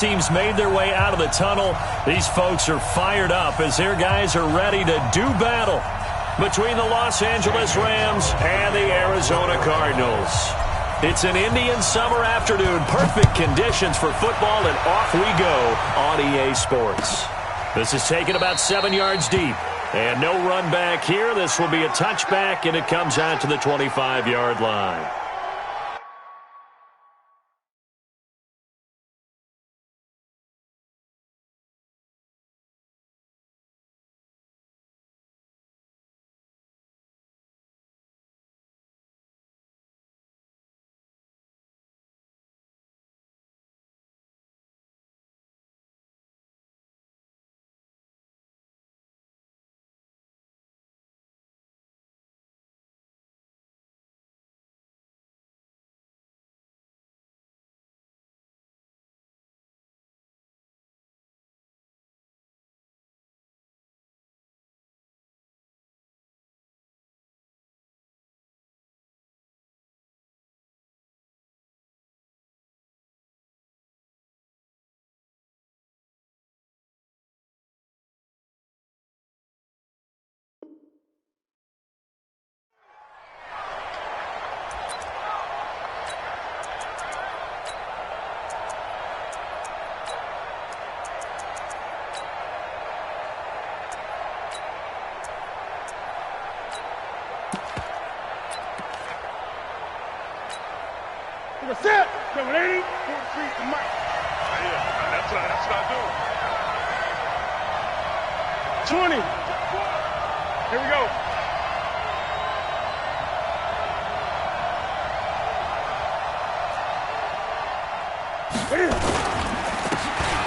Teams made their way out of the tunnel. These folks are fired up as their guys are ready to do battle between the Los Angeles Rams and the Arizona Cardinals. It's an Indian summer afternoon. Perfect conditions for football, and off we go on EA Sports. This is taken about 7 yards deep. And no run back here. This will be a touchback, and it comes out to the 25-yard line. That's it. Number 80, 43 to Mike. Yeah, that's what I do. 20. Here we go.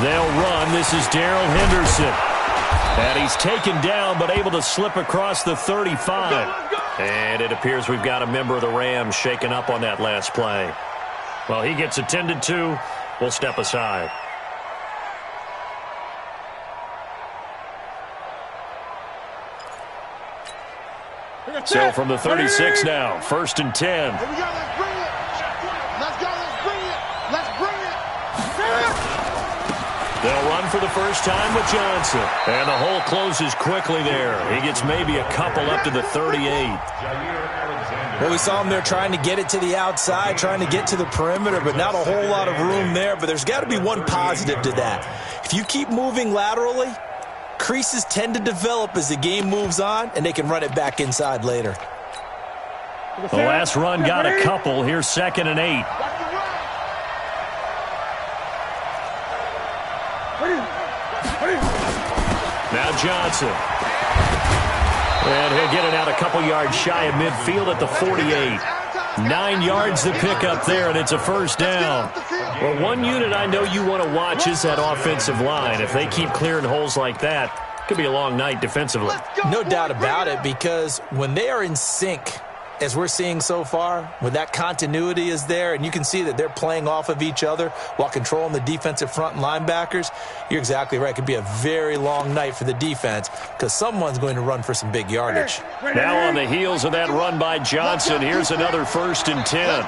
They'll run. This is Darrell Henderson. And he's taken down but able to slip across the 35. And it appears we've got a member of the Rams shaken up on that last play. Well, he gets attended to. We'll step aside. So from the 36 now, 1st and 10. Here we go, let's bring it. Let's go, let's bring it. Let's bring it. They'll run for the first time with Johnson. And the hole closes quickly there. He gets maybe a couple up to the 38. Well, we saw him there trying to get it to the outside, trying to get to the perimeter, but not a whole lot of room there. But there's got to be one positive to that. If you keep moving laterally, creases tend to develop as the game moves on, and they can run it back inside later. The last run got a couple. Here's 2nd and 8. Now Johnson. And he'll get it out a couple yards shy of midfield at the 48. 9 yards to pick up there, and it's a first down. Well, one unit I know you want to watch is that offensive line. If they keep clearing holes like that, it could be a long night defensively. No doubt about it, because when they are in sync, as we're seeing so far, when that continuity is there, and you can see that they're playing off of each other while controlling the defensive front and linebackers, you're exactly right. It could be a very long night for the defense because someone's going to run for some big yardage. Now on the heels of that run by Johnson, here's another 1st and 10.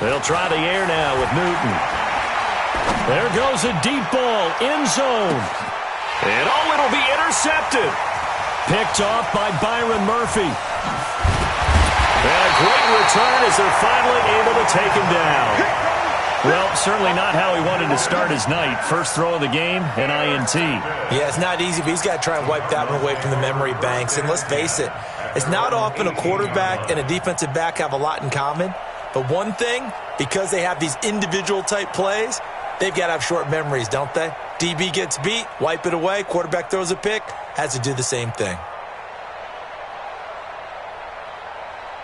They'll try the air now with Newton. There goes a deep ball, end zone. And oh, it'll be intercepted. Picked off by Byron Murphy. And a great return as they're finally able to take him down. Well, certainly not how he wanted to start his night. First throw of the game, an INT. Yeah, it's not easy, but he's got to try and wipe that one away from the memory banks. And let's face it, it's not often a quarterback and a defensive back have a lot in common. But one thing, because they have these individual type plays, they've got to have short memories, don't they? DB gets beat, wipe it away, quarterback throws a pick, has to do the same thing.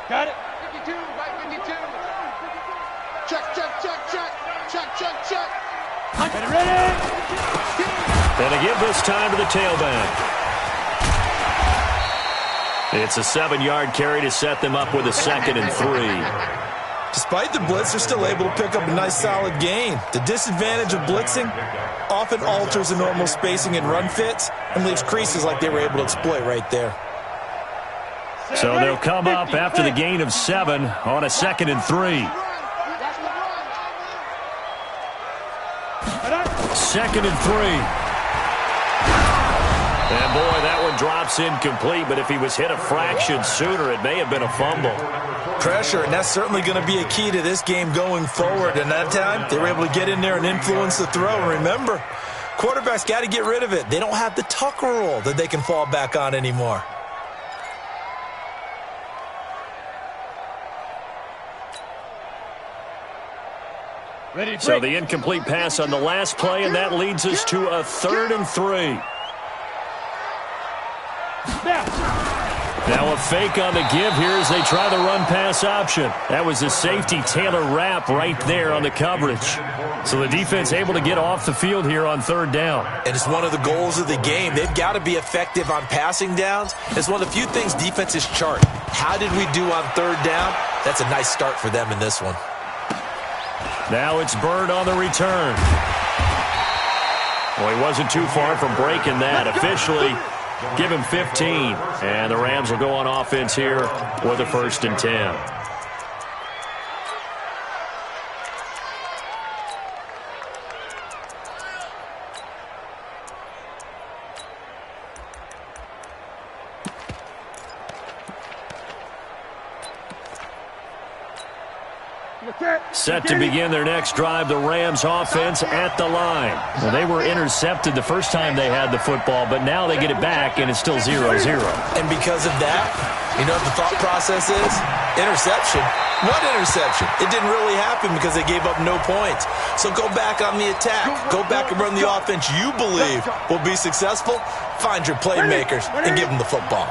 Got it. 52, right 52. Check, check, check, check. Check, check, check. Ready? And to give this time to the tailback. It's a 7-yard carry to set them up with a 2nd and 3. Despite the blitz, they're still able to pick up a nice solid gain. The disadvantage of blitzing often alters the normal spacing and run fits and leaves creases like they were able to exploit right there. So they'll come up after the gain of 7 on a 2nd and 3. 2nd and 3. And boy, that one drops incomplete, but if he was hit a fraction sooner, it may have been a fumble. Pressure, and that's certainly going to be a key to this game going forward. And that time, they were able to get in there and influence the throw. And remember, quarterbacks got to get rid of it. They don't have the Tucker rule that they can fall back on anymore. So the incomplete pass on the last play, and that leads us to a 3rd and 3. Now a fake on the give here as they try the run-pass option. That was a safety Taylor wrap right there on the coverage. So the defense able to get off the field here on 3rd down. And it's one of the goals of the game. They've got to be effective on passing downs. It's one of the few things defenses chart. How did we do on 3rd down? That's a nice start for them in this one. Now it's Bird on the return. Well, he wasn't too far from breaking that. Officially, give him 15. And the Rams will go on offense here with a 1st and 10. Set to begin their next drive, the Rams offense at the line. Well, they were intercepted the first time they had the football, but now they get it back, and it's still 0-0. And because of that, you know what the thought process is? Interception. What interception? It didn't really happen because they gave up no points. So go back on the attack. Go back and run the offense you believe will be successful. Find your playmakers and give them the football.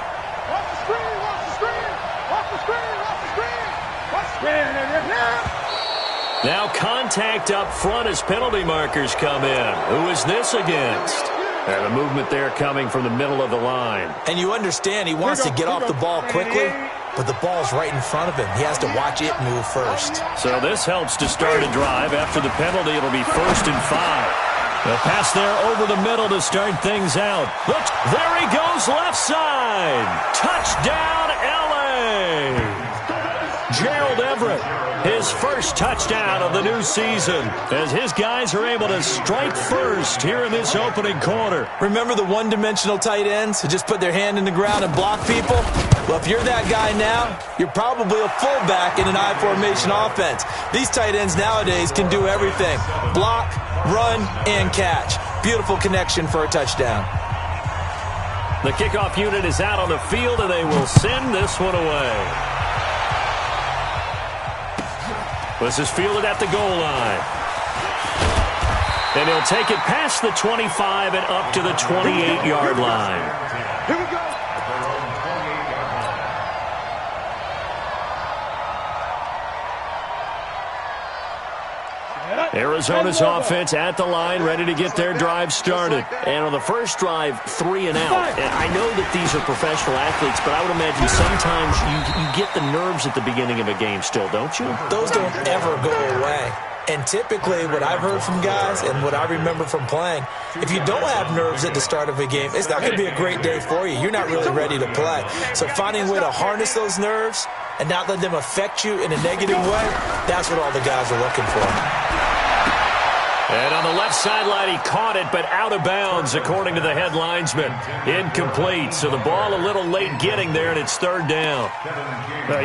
Now contact up front as penalty markers come in. Who is this against? And the movement there coming from the middle of the line. And you understand he wants to get off the ball quickly, but the ball's right in front of him. He has to watch it move first. So this helps to start a drive. After the penalty, it'll be 1st and 5. The pass there over the middle to start things out. Look, there he goes left side. Touchdown, L.A. Gerald Everett, his first touchdown of the new season, as his guys are able to strike first here in this opening quarter. Remember the one-dimensional tight ends who just put their hand in the ground and block people? Well, if you're that guy now, you're probably a fullback in an I-formation offense. These tight ends nowadays can do everything. Block, run, and catch. Beautiful connection for a touchdown. The kickoff unit is out on the field, and they will send this one away. This is fielded at the goal line. And he'll take it past the 25 and up to the 28-yard line. Here we go. Arizona's offense at the line, ready to get their drive started. And on the first drive, 3 and out. And I know that these are professional athletes, but I would imagine sometimes you get the nerves at the beginning of a game still, don't you? Those don't ever go away. And typically what I've heard from guys and what I remember from playing, if you don't have nerves at the start of a game, it's not going to be a great day for you. You're not really ready to play. So finding a way to harness those nerves and not let them affect you in a negative way, that's what all the guys are looking for. And on the left sideline, he caught it, but out of bounds, according to the head linesman. Incomplete, so the ball a little late getting there, and it's 3rd down.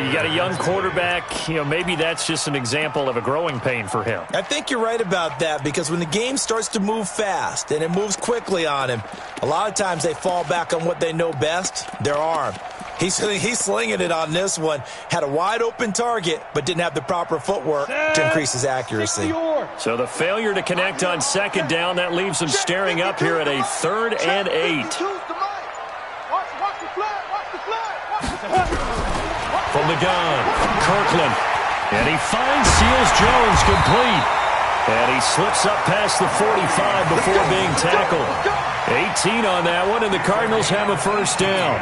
You got a young quarterback. Maybe that's just an example of a growing pain for him. I think you're right about that, because when the game starts to move fast and it moves quickly on him, a lot of times they fall back on what they know best, their arm. He's slinging it on this one. Had a wide-open target, but didn't have the proper footwork to increase his accuracy. So the failure to connect on 2nd down, that leaves him staring up here at a 3rd and 8. From the gun, Kirkland. And he finds Seals Jones complete. And he slips up past the 45 before being tackled. 18 on that one, and the Cardinals have a 1st down.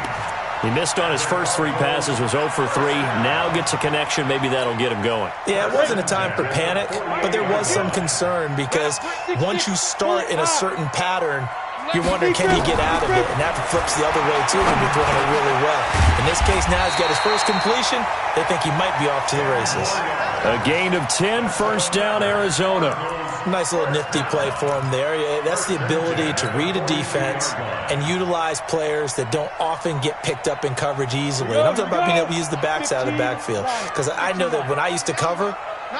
He missed on his first 3 passes, was 0 for 3. Now gets a connection. Maybe that'll get him going. Yeah, it wasn't a time for panic, but there was some concern because once you start in a certain pattern, you're wondering, can he get out of it? And that flips the other way, too, when you're throwing it really well. In this case, now he's got his first completion. They think he might be off to the races. A gain of 10, first down, Arizona. Nice little nifty play for him there. That's the ability to read a defense and utilize players that don't often get picked up in coverage easily. And I'm talking about being able to use the backs out of the backfield. Because I know that when I used to cover,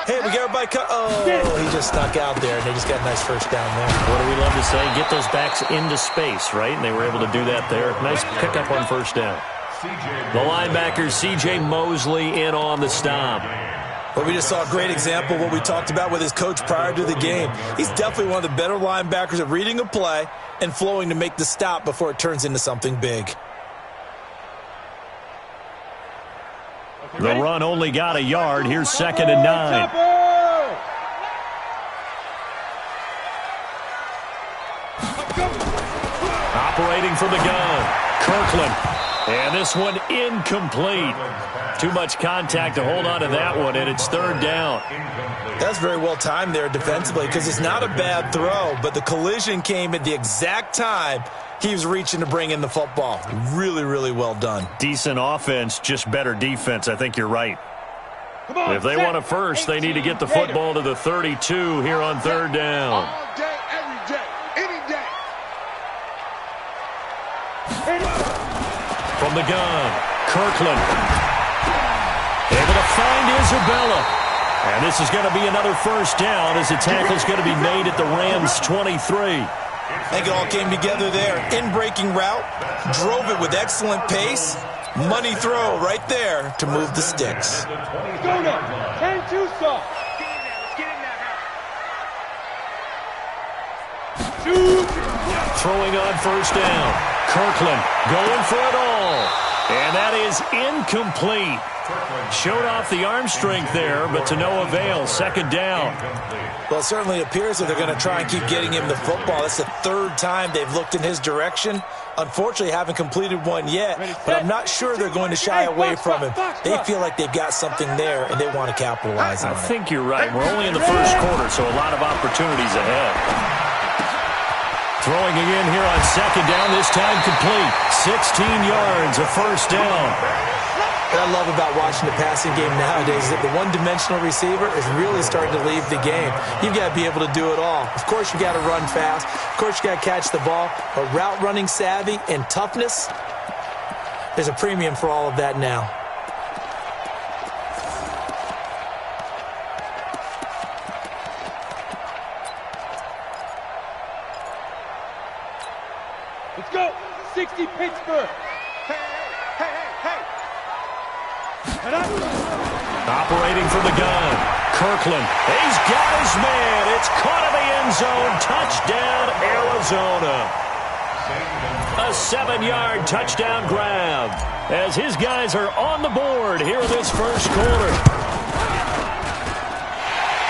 hey, we got everybody oh, he just snuck out there, and they just got a nice first down there. What do we love to say? Get those backs into space, right? And they were able to do that there. Nice pickup on first down. The linebacker, C.J. Mosley, in on the stop. Well, we just saw a great example of what we talked about with his coach prior to the game. He's definitely one of the better linebackers at reading a play and flowing to make the stop before it turns into something big. The run only got a yard. Here's 2nd and 9. Operating from the gun, Kirkland. And this one incomplete. Too much contact to hold on to that one, and it's 3rd down. That's very well timed there defensively because it's not a bad throw, but the collision came at the exact time he was reaching to bring in the football. Really, really well done. Decent offense, just better defense. I think you're right. If they want a first, they need to get the football to the 32 here on 3rd down. All day, every day, any day. From the gun, Kirkland. Able to find Isabella. And this is going to be another first down as the tackle's going to be made at the Rams' 23. I think it all came together there. In-breaking route, drove it with excellent pace. Money throw right there to move the sticks. Go now. 10-2 soft. Throwing on first down. Kirkland going for it all. And that is incomplete. Showed off the arm strength there, but to no avail. 2nd down. Well, it certainly appears that they're going to try and keep getting him the football. That's the 3rd time they've looked in his direction. Unfortunately, haven't completed one yet, but I'm not sure they're going to shy away from him. They feel like they've got something there, and they want to capitalize on it. I think you're right. We're only in the first quarter, so a lot of opportunities ahead. Throwing again here on 2nd down, this time complete. 16 yards, a first down. What I love about watching the passing game nowadays is that the one-dimensional receiver is really starting to leave the game. You've got to be able to do it all. Of course, you've got to run fast. Of course, you've got to catch the ball. But route running savvy and toughness, there's a premium for all of that now. Let's go. 60 Pittsburgh. Hey. Operating from the gun, Kirkland. He's got his man. It's caught in the end zone. Touchdown, Arizona. A 7-yard touchdown grab as his guys are on the board here in this first quarter.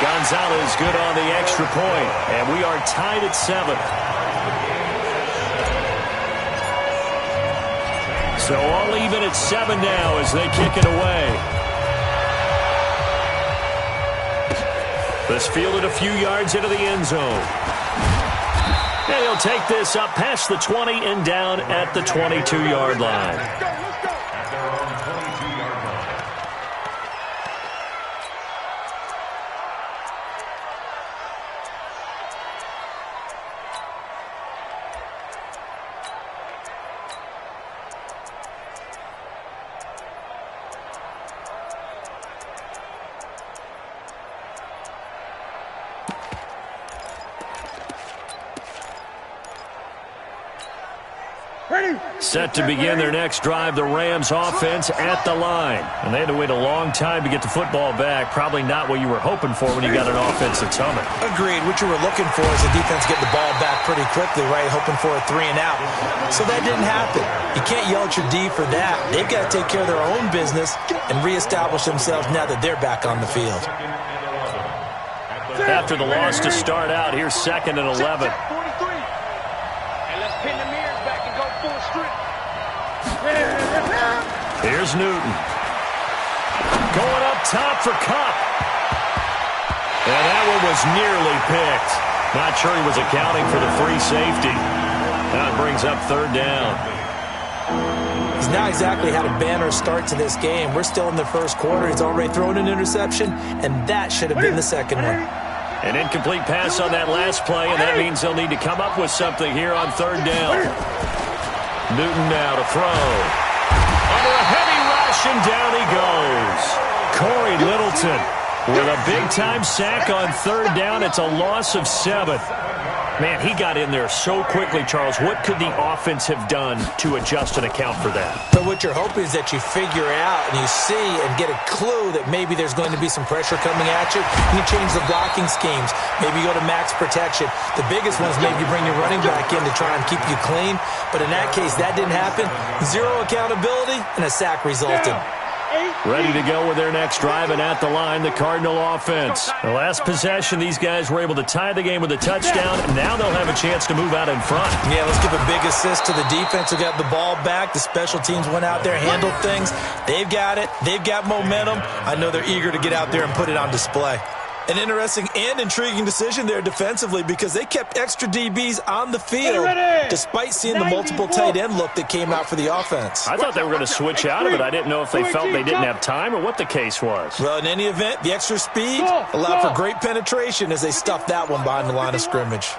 Gonzalez good on the extra point, and we are tied at 7. So all even at 7 now as they kick it away. This fielded a few yards into the end zone. And he'll take this up past the 20 and down at the 22-yard line. Set to begin their next drive, the Rams offense at the line. And they had to wait a long time to get the football back. Probably not what you were hoping for when you got an offense that's humming. Agreed. What you were looking for is the defense getting the ball back pretty quickly, right? Hoping for a 3 and out. So that didn't happen. You can't yell at your D for that. They've got to take care of their own business and reestablish themselves now that they're back on the field. After the loss to start out, here's 2nd and 11. Here's Newton. Going up top for Kupp. And that one was nearly picked. Not sure he was accounting for the free safety. Now it brings up third down. He's not exactly had a banner start to this game. We're still in the first quarter. He's already thrown an interception, and that should have been the second one. An incomplete pass on that last play, and that means they'll need to come up with something here on third down. Newton now to throw. Under a heavy rush, and down he goes. Corey Littleton with a big-time sack on third down. It's a loss of 7. Man, he got in there so quickly, Charles. What could the offense have done to adjust and account for that? But what you're hoping is that you figure out and you see and get a clue that maybe there's going to be some pressure coming at you. You change the blocking schemes. Maybe you go to max protection. The biggest one is maybe you bring your running back in to try and keep you clean. But in that case, that didn't happen. Zero accountability, and a sack resulted. Ready to go with their next drive, and at the line, the Cardinal offense. The last possession, these guys were able to tie the game with a touchdown, and now they'll have a chance to move out in front. Yeah, let's give a big assist to the defense who got the ball back. The special teams went out there, handled things. They've got it. They've got momentum. I know they're eager to get out there and put it on display. An interesting and intriguing decision there defensively because they kept extra DBs on the field despite seeing the multiple tight end look that came out for the offense. I thought they were going to switch out of it. I didn't know if they felt they didn't have time or what the case was. Well, in any event, the extra speed allowed for great penetration as they stuffed that one behind the line of scrimmage.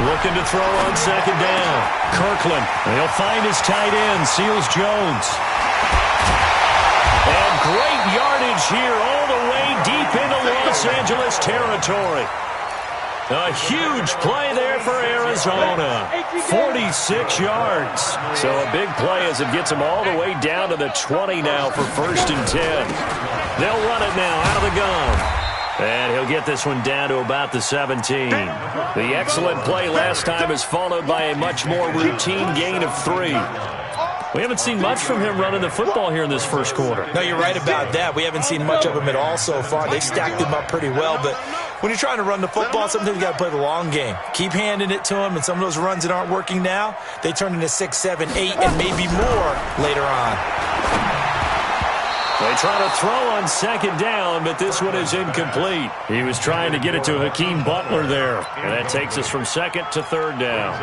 Looking to throw on second down. Kirkland. He'll find his tight end. Seals Jones. And great yardage here all the way deep into Los Angeles territory. A huge play there for Arizona. 46 yards. So a big play as it gets them all the way down to the 20 now for 1st and 10. They'll run it now out of the gun. And he'll get this one down to about the 17. The excellent play last time is followed by a much more routine gain of 3. We haven't seen much from him running the football here in this first quarter. No, you're right about that. We haven't seen much of him at all so far. They've stacked him up pretty well, but when you're trying to run the football, sometimes you got to play the long game. Keep handing it to him, and some of those runs that aren't working now, they turn into 6, 7, 8, and maybe more later on. They try to throw on second down, but this one is incomplete. He was trying to get it to Hakeem Butler there, and that takes us from second to third down.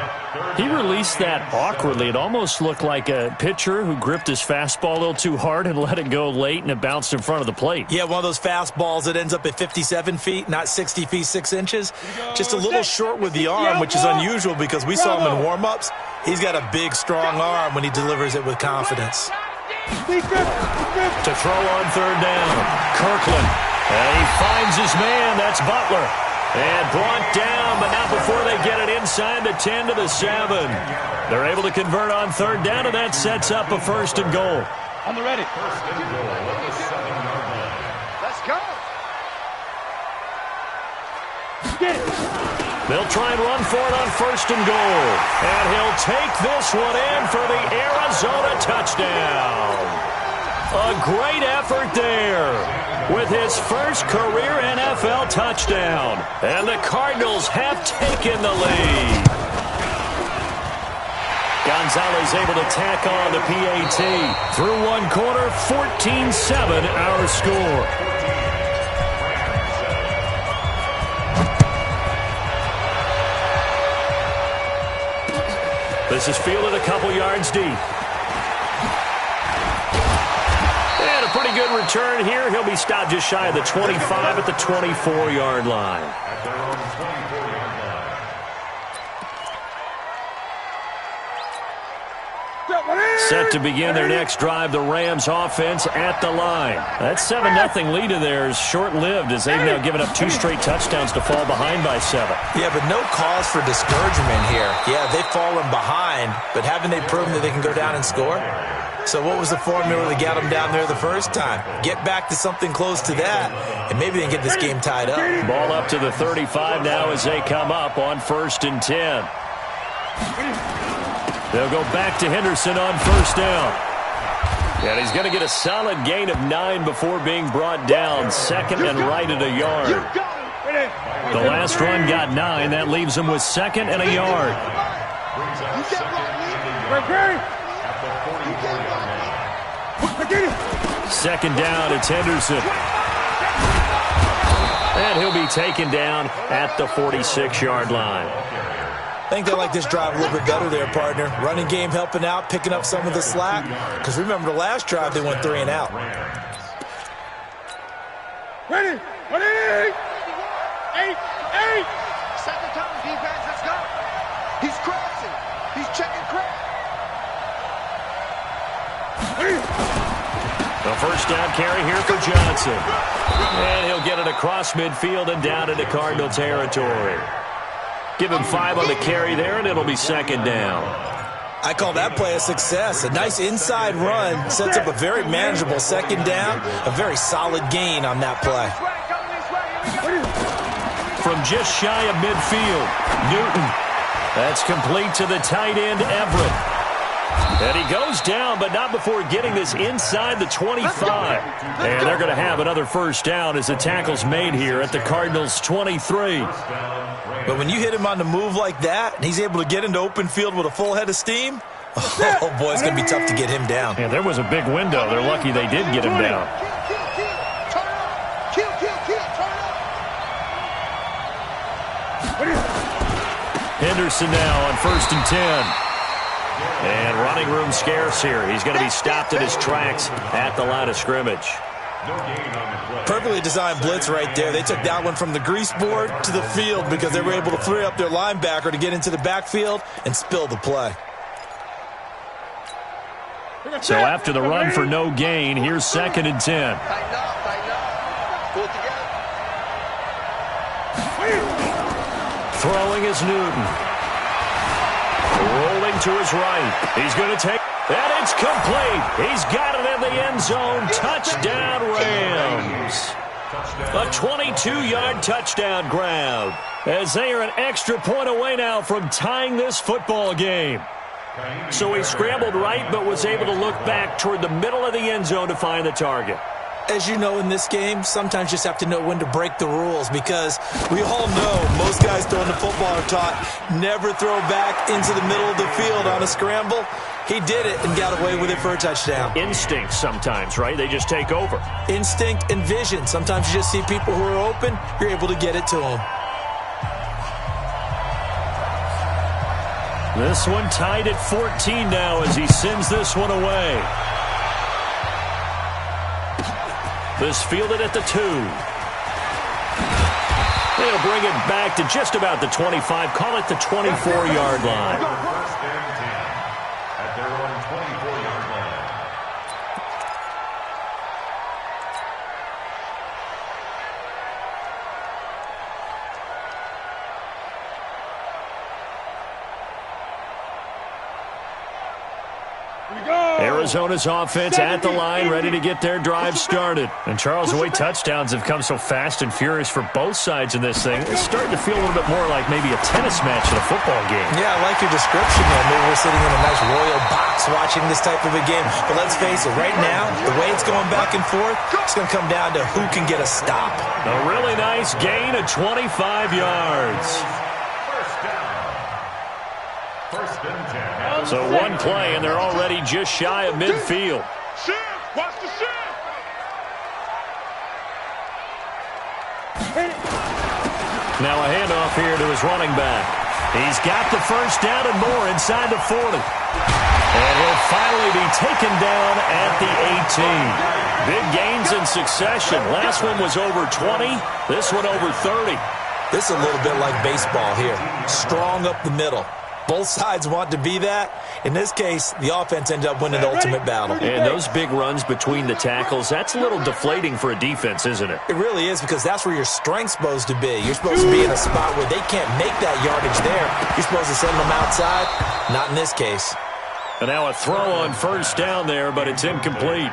He released that awkwardly. It almost looked like a pitcher who gripped his fastball a little too hard and let it go late, and it bounced in front of the plate. Yeah, one of those fastballs that ends up at 57 feet, not 60 feet, 6 inches. Just a little short with the arm, which is unusual because we saw him in warm-ups. He's got a big, strong arm when he delivers it with confidence. To throw on third down, Kirkland. And he finds his man. That's Butler. And brought down, but not before they get it inside the 10 to the 7. They're able to convert on third down, and that sets up a 1st and goal. On the ready. Let's go. Get it. They'll try and run for it on 1st and goal. And he'll take this one in for the Arizona touchdown. A great effort there with his first career NFL touchdown. And the Cardinals have taken the lead. Gonzalez able to tack on the PAT. Through one quarter, 14-7 our score. This is fielded a couple yards deep. And a pretty good return here. He'll be stopped just shy of the 25 at the 24-yard line. Set to begin their next drive, the Rams offense at the line. That 7-0 lead of theirs short-lived as they've now given up 2 straight touchdowns to fall behind by 7. Yeah, but no cause for discouragement here. Yeah, they've fallen behind, but haven't they proven that they can go down and score? So what was the formula that got them down there the first time? Get back to something close to that, and maybe they can get this game tied up. Ball up to the 35 now as they come up on 1st and 10. They'll go back to Henderson on 1st down. And he's going to get a solid gain of 9 before being brought down. 2nd and right at a yard. The last run got 9. That leaves him with 2nd and a yard. 2nd down, it's Henderson. And he'll be taken down at the 46-yard line. I think they like this drive a little bit better there, partner. Running game helping out, picking up some of the slack. Because remember the last drive, they went 3 and out. Ready. 8. Second time, defense, let's go. He's crossing. He's checking cross. The first down carry here for Johnson. And he'll get it across midfield and down into Cardinal territory. Give him 5 on the carry there, and it'll be second down. I call that play a success. A nice inside run sets up a very manageable second down. A very solid gain on that play. From just shy of midfield, Newton. That's complete to the tight end, Everett. And he goes down, but not before getting this inside the 25. And they're going to have another first down as the tackle's made here at the Cardinals' 23. But when you hit him on the move like that, and he's able to get into open field with a full head of steam, oh boy, it's going to be tough to get him down. Yeah, there was a big window. They're lucky they did get him down. Henderson now on 1st and 10. And running room scarce here. He's going to be stopped in his tracks at the line of scrimmage. Perfectly designed blitz right there. They took that one from the grease board to the field because they were able to free up their linebacker to get into the backfield and spill the play. So after the run for no gain, here's 2nd and 10. Throwing is Newton. Rolling to his right. He's going to take, and it's complete. He's got it in the end zone. Touchdown, Rams. A 22-yard touchdown grab as they are an extra point away now from tying this football game. So he scrambled right but was able to look back toward the middle of the end zone to find the target. As you know in this game, sometimes you just have to know when to break the rules because we all know most guys throwing the football are taught never throw back into the middle of the field on a scramble. He did it and got away with it for a touchdown. Instinct sometimes, right? They just take over. Instinct and vision. Sometimes you just see people who are open, you're able to get it to them. This one tied at 14 now as he sends this one away. This fielded at the 2. They'll bring it back to just about the 25. Call it the 24-yard line. At their own 24-yard line. Arizona's offense at the line, ready to get their drive started. And Charles, the way touchdowns have come so fast and furious for both sides in this thing, it's starting to feel a little bit more like maybe a tennis match in a football game. Yeah, I like your description there. Maybe we're sitting in a nice royal box watching this type of a game. But let's face it, right now, the way it's going back and forth, it's going to come down to who can get a stop. A really nice gain of 25 yards. First and 10. So one play, and they're already just shy of midfield. Shift! Watch the shift! Now a handoff here to his running back. He's got the first down and more inside the 40. And he'll finally be taken down at the 18. Big gains in succession. Last one was over 20. This one over 30. This is a little bit like baseball here. Strong up the middle. Both sides want to be that. In this case, the offense ended up winning the ultimate battle. And those big runs between the tackles, that's a little deflating for a defense, isn't it? It really is because that's where your strength's supposed to be. You're supposed to be in a spot where they can't make that yardage there. You're supposed to send them outside. Not in this case. And now a throw on first down there, but it's incomplete.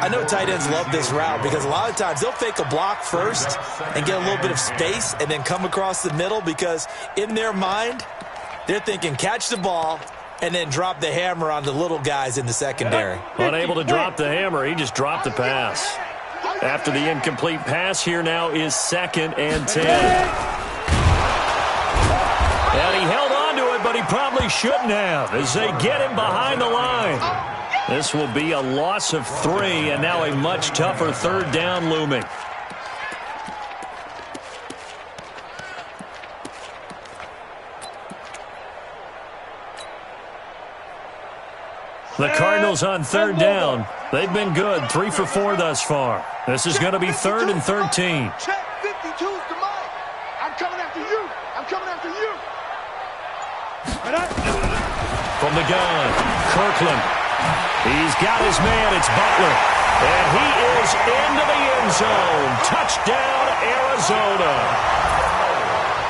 I know tight ends love this route because a lot of times they'll fake a block first and get a little bit of space and then come across the middle because in their mind, they're thinking catch the ball and then drop the hammer on the little guys in the secondary. Unable to drop the hammer, he just dropped the pass. After the incomplete pass, here now is 2nd and 10. And he held on to it, but he probably shouldn't have as they get him behind the line. This will be a loss of 3, and now a much tougher 3rd down looming. The Cardinals on third down. They've been good, 3 for 4 thus far. This is going to be 3rd and 13. Check 52's to Mike. I'm coming after you. I'm coming after you. From the gun, Kirkland. He's got his man. It's Butler. And he is into the end zone. Touchdown, Arizona.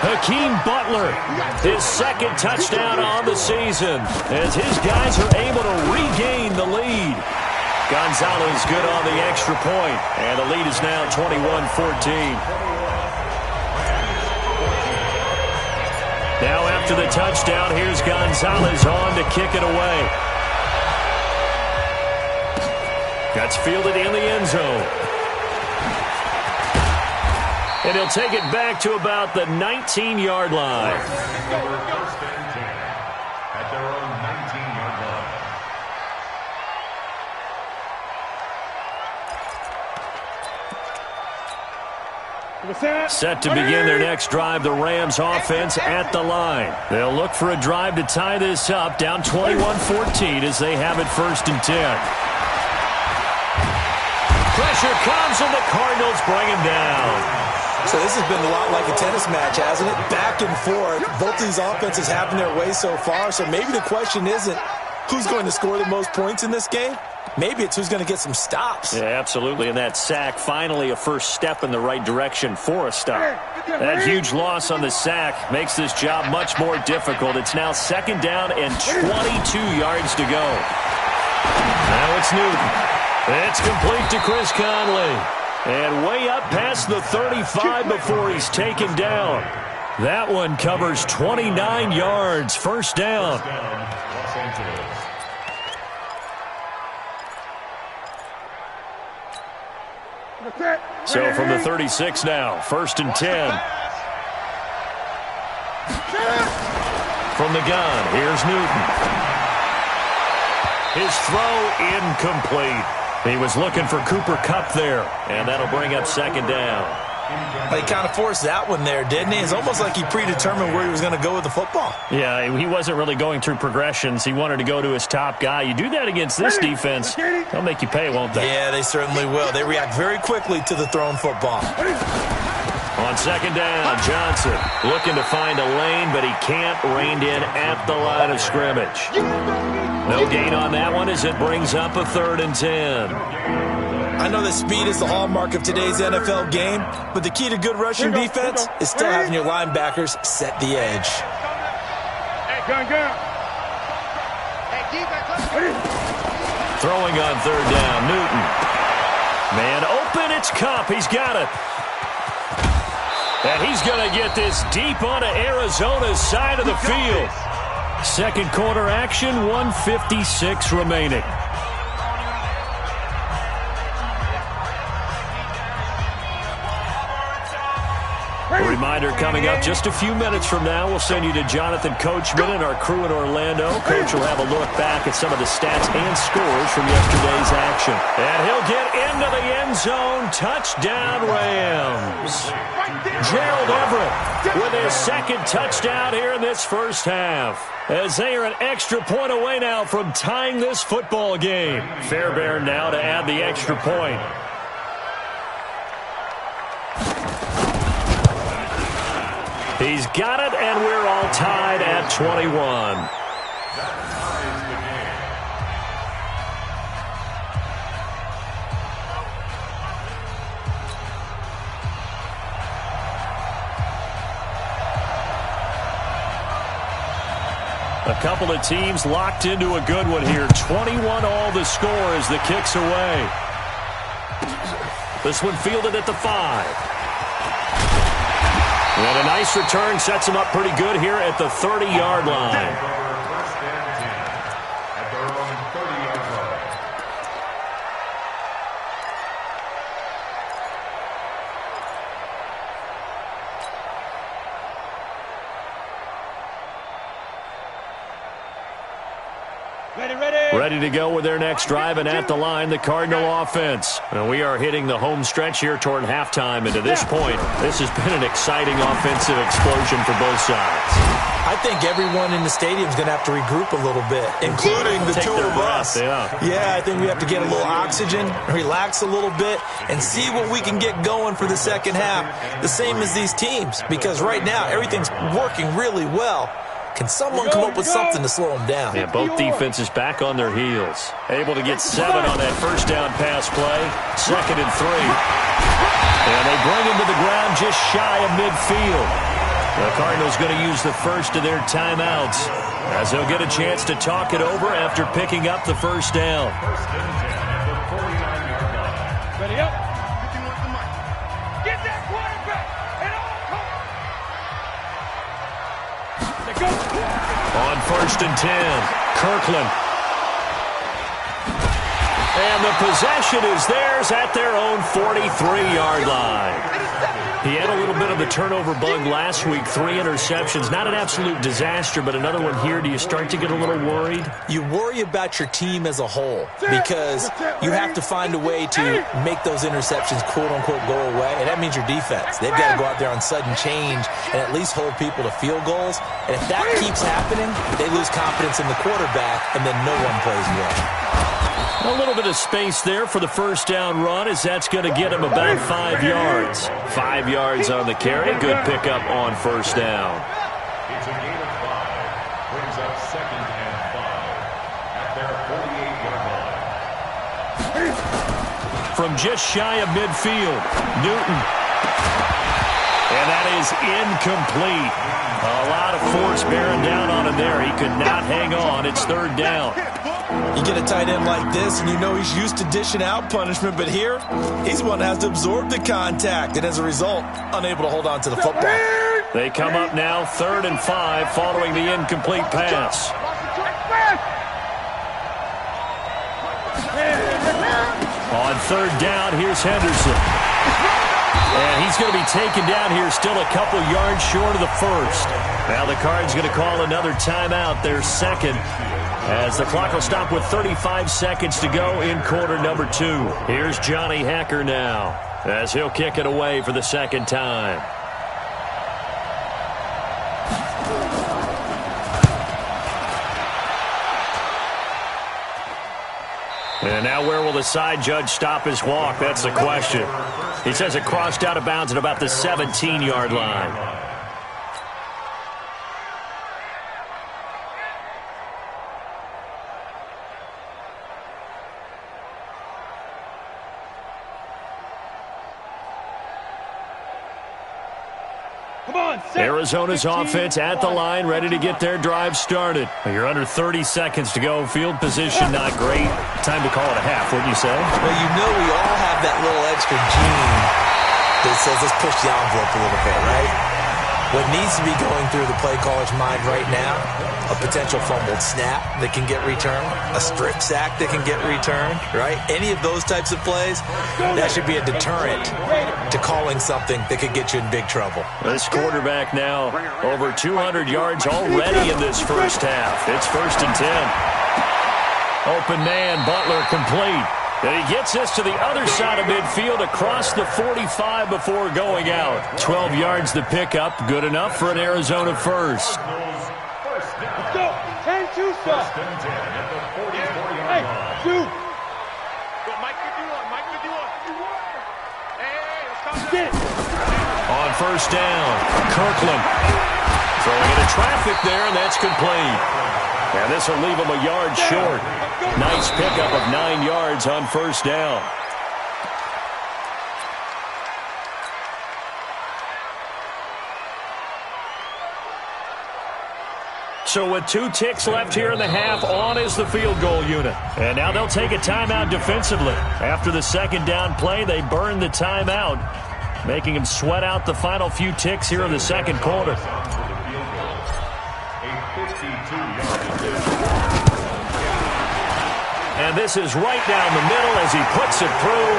Hakeem Butler, his second touchdown on the season, as his guys are able to regain the lead. Gonzalez good on the extra point, and the lead is now 21-14. Now after the touchdown, here's Gonzalez on to kick it away. That's fielded in the end zone. And he'll take it back to about the 19-yard line. First and 10 at their own 19-yard line. Set to begin their next drive, the Rams offense at the line. They'll look for a drive to tie this up, down 21-14 as they have it 1st and 10. Pressure comes and the Cardinals bring him down. So this has been a lot like a tennis match, hasn't it? Back and forth. Both these offenses having their way so far. So maybe the question isn't who's going to score the most points in this game. Maybe it's who's going to get some stops. Yeah, absolutely. And that sack, finally a first step in the right direction for a stop. That huge loss on the sack makes this job much more difficult. It's now 2nd down and 22 yards to go. Now it's Newton. It's complete to Chris Conley. And way up past the 35 before he's taken down. That one covers 29 yards. 1st down. Los Angeles. So from the 36 now, 1st and 10. From the gun, here's Newton. His throw incomplete. He was looking for Cooper Kupp there, and that'll bring up 2nd down. He kind of forced that one there, didn't he? It's almost like he predetermined where he was going to go with the football. Yeah, he wasn't really going through progressions. He wanted to go to his top guy. You do that against this defense, they'll make you pay, won't they? Yeah, they certainly will. They react very quickly to the thrown football. On 2nd down, Johnson looking to find a lane, but he can't, reined in at the line of scrimmage. No gain on that one as it brings up a 3rd and 10. I know that speed is the hallmark of today's NFL game, but the key to good rushing defense is still having your linebackers set the edge. Throwing on 3rd down, Newton. Man open, it's Kupp. He's got it. And he's going to get this deep onto Arizona's side of the field. 2nd quarter action, 1:56 remaining. A reminder coming up just a few minutes from now, we'll send you to Jonathan Coachman and our crew in Orlando. Coach will have a look back at some of the stats and scores from yesterday's action. And he'll get into the end zone. Touchdown, Rams. Gerald Everett with his 2nd touchdown here in this 1st half. As they are an extra point away now from tying this football game. Fairbairn now to add the extra point. He's got it, and we're all tied at 21. A couple of teams locked into a good one here. 21 all the score as the kick's away. This one fielded at the 5. And a nice return sets him up pretty good here at the 30-yard line. First and 10 at their own 30-yard line. Ready to go with their next drive, and at the line, the Cardinal offense. And we are hitting the home stretch here toward halftime, and to this point, this has been an exciting offensive explosion for both sides. I think everyone in the stadium is going to have to regroup a little bit, including the two of us. Yeah, I think we have to get a little oxygen, relax a little bit, and see what we can get going for the second half, the same as these teams, because right now everything's working really well. Can someone come up with something to slow them down? Yeah, both defenses back on their heels. Able to get 7 on that first down pass play. 2nd and 3. And they bring him to the ground just shy of midfield. The Cardinals going to use the first of their timeouts as they'll get a chance to talk it over after picking up the first down. Ready up. Get that quarterback. And all On 1st and 10, Kirkland. And the possession is theirs at their own 43-yard line. He had a little bit of the turnover bug last week, 3 interceptions. Not an absolute disaster, but another one here. Do you start to get a little worried? You worry about your team as a whole because you have to find a way to make those interceptions, quote-unquote, go away, and that means your defense. They've got to go out there on sudden change and at least hold people to field goals. And if that keeps happening, they lose confidence in the quarterback, and then no one plays well. A little bit of space there for the first down run as that's going to get him about 5 yards. 5 yards on the carry. Good pickup on first down. It's a gain of 5. Brings up 2nd and 5 at their 48-yard line. From just shy of midfield, Newton. And that is incomplete. A lot of force bearing down on him there. He could not hang on. It's 3rd down. You get a tight end like this, and you know he's used to dishing out punishment, but here, he's the one that has to absorb the contact, and as a result, unable to hold on to the football. They come up now 3rd and 5 following the incomplete pass. On 3rd down, here's Henderson. And he's going to be taken down here still a couple yards short of the first. Now the Cards going to call another timeout, their second, as the clock will stop with 35 seconds to go in quarter number 2. Here's Johnny Hacker now as he'll kick it away for the second time. And now where will the side judge stop his walk? That's the question. He says it crossed out of bounds at about the 17-yard line. Arizona's offense at the line, ready to get their drive started. You're under 30 seconds to go. Field position not great. Time to call it a half, wouldn't you say? Well, you know we all have that little extra gene that says let's push the envelope a little bit, right? What needs to be going through the play caller's mind right now, a potential fumbled snap that can get returned, a strip sack that can get returned, right? Any of those types of plays, that should be a deterrent to calling something that could get you in big trouble. This quarterback now over 200 yards already in this first half. It's 1st and 10. Open man, Butler complete. And he gets us to the other side of midfield across the 45 before going out. 12 yards to pick up. Good enough for an Arizona first. Let's go. 10-2, sir. Hey, dude. Mike 51. Mike 51. Hey, let's come get it. On first down, Kirkland. Throwing into traffic there, and that's complete. And this will leave him a yard short. Nice pickup of 9 yards on first down. So with 2 ticks left here in the half, on is the field goal unit. And now they'll take a timeout defensively. After the second down play, they burn the timeout, making them sweat out the final few ticks here in the second quarter. And this is right down the middle as he puts it through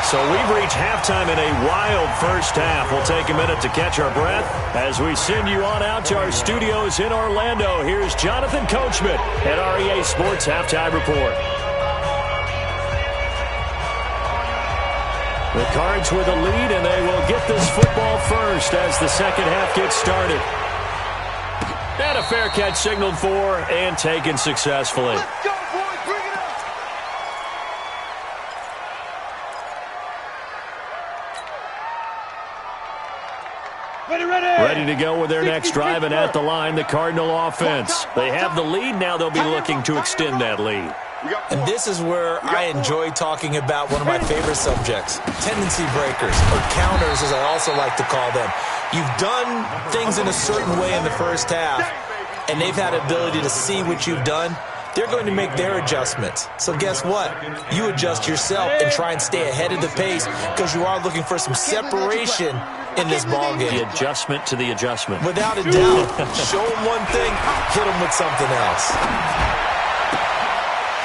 So we've reached halftime in a wild first half. We'll take a minute to catch our breath as we send you on out to our studios in Orlando. Here's Jonathan Coachman at REA Sports Halftime Report. The Cards with a lead, and they will get this football first as the second half gets started. And a fair catch signaled for and taken successfully. Let's go, boys. Bring it up. Ready to go with their next drive, and at the line, the Cardinal offense. They have the lead. Now they'll be looking to extend that lead. And this is where I enjoy talking about one of my favorite subjects, tendency breakers, or counters as I also like to call them. You've done things in a certain way in the first half, and they've had ability to see what you've done. They're going to make their adjustments. So guess what? You adjust yourself and try and stay ahead of the pace because you are looking for some separation in this ballgame. The adjustment to the adjustment. Without a doubt. Show them one thing, hit them with something else.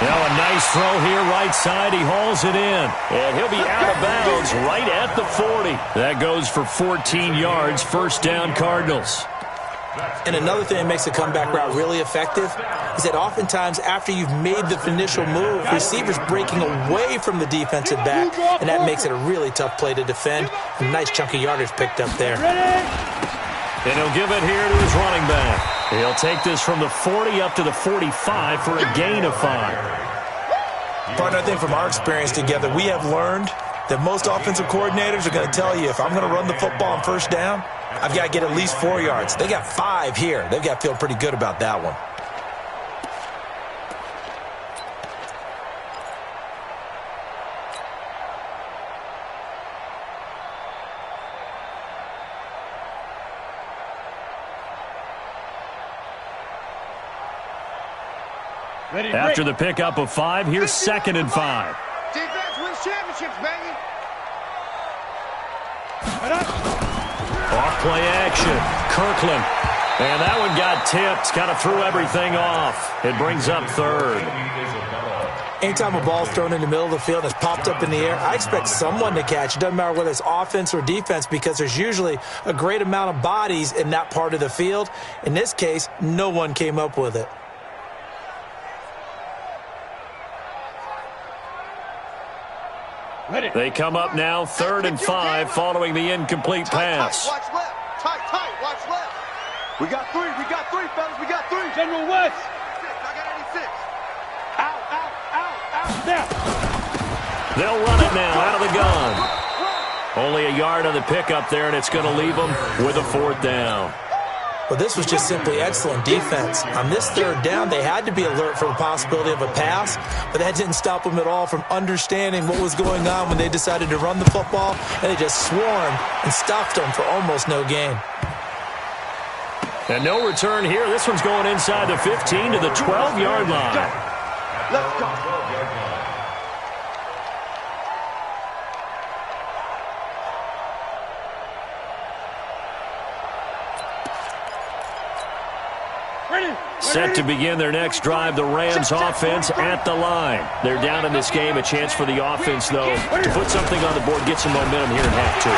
Now a nice throw here, right side. He hauls it in. And he'll be out of bounds right at the 40. That goes for 14 yards. First down, Cardinals. And another thing that makes a comeback route really effective is that oftentimes after you've made the initial move, receivers breaking away from the defensive back, and that makes it a really tough play to defend. A nice chunk of yardage picked up there. And he'll give it here to his running back. He'll take this from the 40 up to the 45 for a gain of 5. Partner, I think from our experience together, we have learned that most offensive coordinators are going to tell you, if I'm going to run the football on first down, I've got to get at least 4 yards. They got 5 here. They've got to feel pretty good about that one. After the pickup of 5, here's 2nd and 5. Defense wins championships, baby. Off play action. Kirkland. And that one got tipped. Kind of threw everything off. It brings up 3rd. Anytime a ball's thrown in the middle of the field and it's popped up in the air, I expect someone to catch. It doesn't matter whether it's offense or defense because there's usually a great amount of bodies in that part of the field. In this case, no one came up with it. They come up now 3rd and 5 following the incomplete pass. Watch left. Tight. Watch left. We got 3, fellas. We got 3. General West. I got 86. Out. Now. They'll run it now out of the gun. Only a yard on the pickup there, and it's going to leave them with a 4th down. Well, this was just simply excellent defense. On this 3rd down, they had to be alert for the possibility of a pass, but that didn't stop them at all from understanding what was going on when they decided to run the football, and they just swarmed and stuffed them for almost no gain. And no return here. This one's going inside the 15 to the 12-yard line. Let's go. Set to begin their next drive, the Rams offense at the line. They're down in this game. A chance for the offense, though, to put something on the board, get some momentum here in half 2.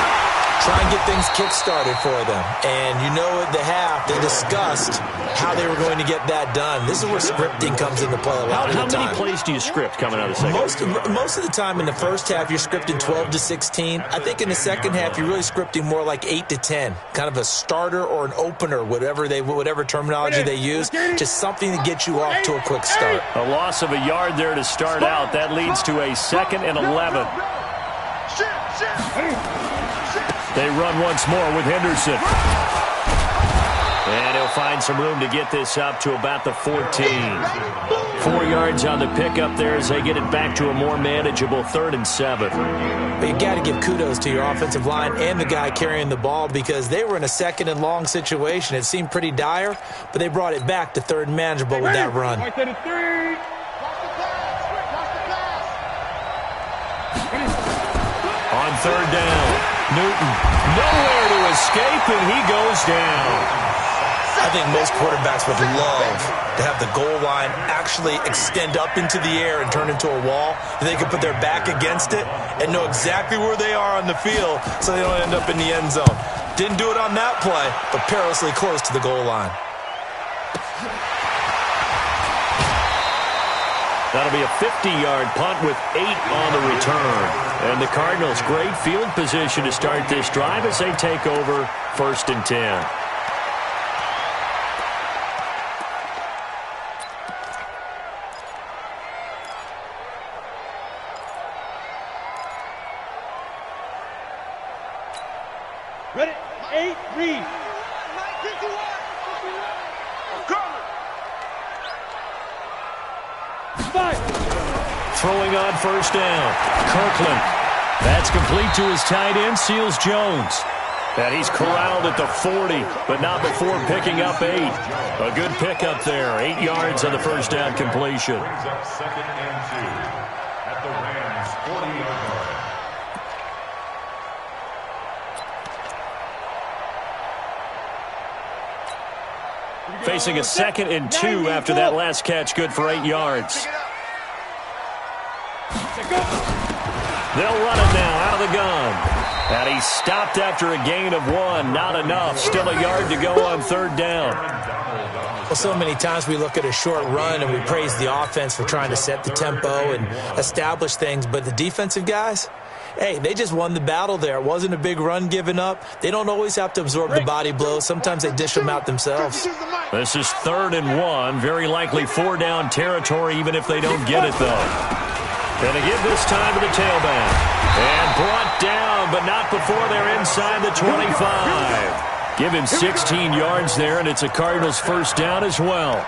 Try and get things kick-started for them. And you know at the half, they discussed how they were going to get that done. This is where scripting comes into play a lot of the time. How many plays do you script coming out of the second? Most of the time in the first half, you're scripting 12 to 16. I think in the second half, you're really scripting more like 8 to 10. Kind of a starter or an opener, whatever terminology they use. Just something to get you off to a quick start. A loss of a yard there to start out. That leads to a 2nd and 11. They run once more with Henderson. And he'll find some room to get this up to about the 14. 4 yards on the pickup there as they get it back to a more manageable 3rd and 7. But you got to give kudos to your offensive line and the guy carrying the ball because they were in a 2nd and long situation. It seemed pretty dire, but they brought it back to 3rd and manageable with that run. On 3rd down, Newton nowhere to escape, and he goes down. I think most quarterbacks would love to have the goal line actually extend up into the air and turn into a wall. They could put their back against it and know exactly where they are on the field so they don't end up in the end zone. Didn't do it on that play, but perilously close to the goal line. That'll be a 50-yard punt with 8 on the return. And the Cardinals, great field position to start this drive as they take over 1st and 10. Ready? 8, read. Throwing on 1st down. Kirkland. That's complete to his tight end, Seals Jones. And he's corralled at the 40, but not before picking up 8. A good pickup there. 8 yards on the 1st down completion. Brings up 2nd and 2 at the Rams' 40-yard line. Facing a 2nd and 2 after that last catch, good for 8 yards. They'll run it now out of the gun. And he stopped after a gain of 1. Not enough. Still a yard to go on 3rd down. Well, so many times we look at a short run and we praise the offense for trying to set the tempo and establish things. But the defensive guys, hey, they just won the battle there. It wasn't a big run given up. They don't always have to absorb the body blows. Sometimes they dish them out themselves. This is 3rd and 1. Very likely 4-down territory, even if they don't get it, though. Going to give this time to the tailback. And brought down, but not before they're inside the 25. Give him 16 yards there, and it's a Cardinals 1st down as well.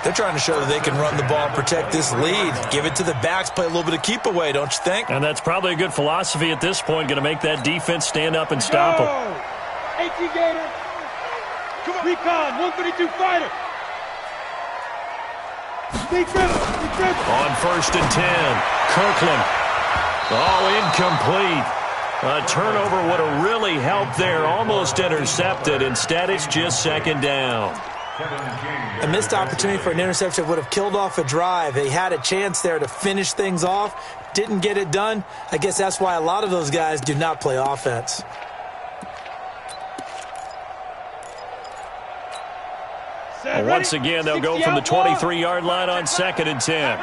They're trying to show that they can run the ball and protect this lead. Give it to the backs, play a little bit of keep away, don't you think? And that's probably a good philosophy at this point. Going to make that defense stand up and stop them. 18 Gator. Recon, 132 fighter. On 1st and 10, Kirkland. Oh, incomplete. A turnover would have really helped there. Almost intercepted. Instead, it's just 2nd down. A missed opportunity for an interception would have killed off a drive. They had a chance there to finish things off. Didn't get it done. I guess that's why a lot of those guys do not play offense. Well, once again, they'll go from the 23-yard line on 2nd and 10.